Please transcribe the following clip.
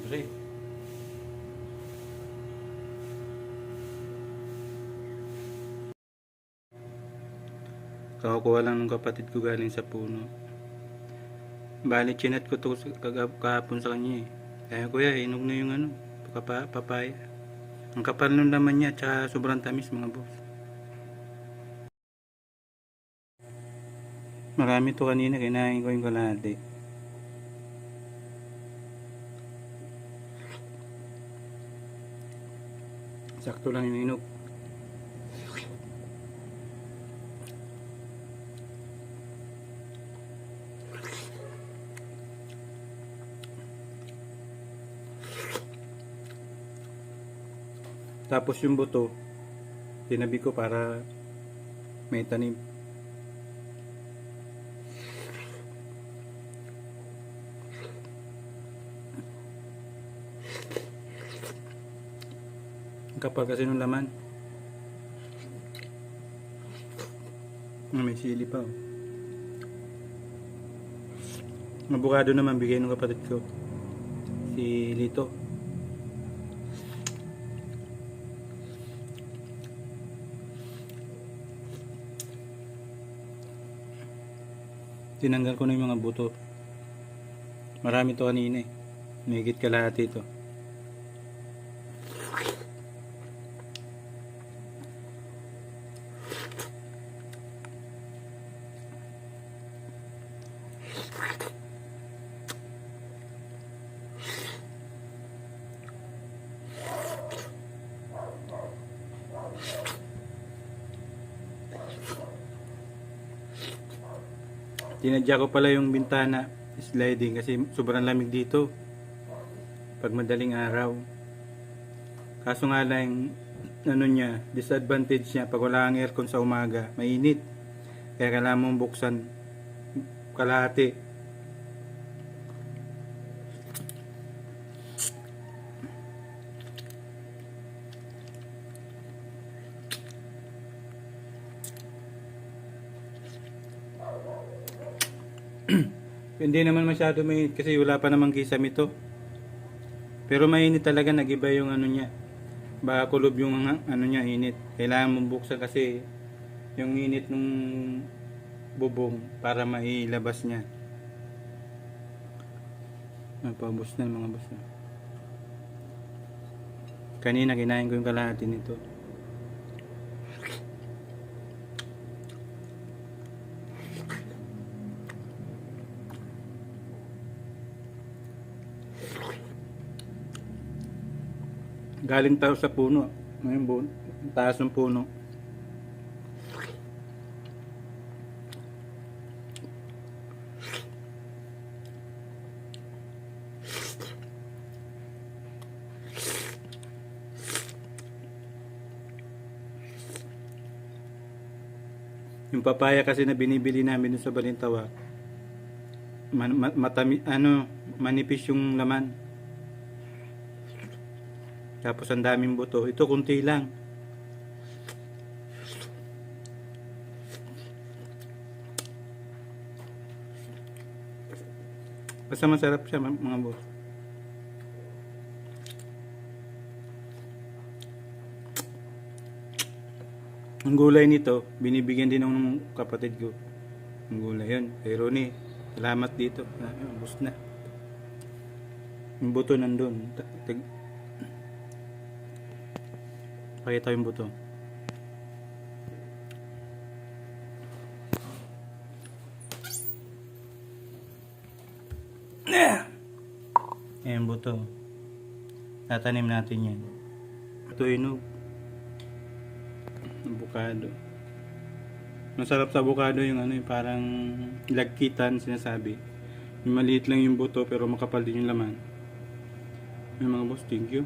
Pre, kakukuha lang ng kapatid ko galing sa puno. Bali, chinat ko to kahapon sa kanya eh. Kaya kuya, inog na yung ano, papaya. Ang kapal ng laman niya, tsaka sobrang tamis mga boss. Marami to kanina, kinain ko yung kalahati. Sakto lang yung inog. Tapos yung buto, tinabi ko para may tanim. Ang kapal kasi ng laman. May sili pa oh. Abukado naman bigay ng kapatid ko, si Lito. Tinanggal ko na yung mga buto. Marami to kanina eh. Mahigit kalahati ito. Tinadya ko pala yung bintana sliding kasi sobrang lamig dito pag madaling araw. Kaso nga lang ano niya, disadvantage niya pag wala ang aircon sa umaga, mainit. Kaya kailangan mong buksan kalahati. Hindi naman masyado mainit kasi wala pa namang kisame ito. Pero mainit talaga, nagiba yung ano niya. Baka kulob yung ano niya, init. Kailangan mong buksan kasi yung init ng bubong para mailabas niya. Napabos na mga boss. Kanina kinain ko yung kalahati nito. Galing tayo sa puno. Ngayon, taas ng puno. Yung papaya kasi na binibili namin dun sa Balintawak, manipis yung laman. Tapos ang daming buto. Ito kunti lang. Basta masarap siya mga boss. Ang gulay nito, binibigyan din ng kapatid ko. Ang gulay yun. Kay Ronnie, salamat dito. Bus na. Yung buto nandun. Pakita yung buto. Ayan buto. Tatanim natin yan. Ito inog. Avocado. Masarap sa avocado yung ano, yung parang lagkitan sinasabi. Yung maliit lang yung buto pero makapal din yung laman. Yung mga boss, thank you.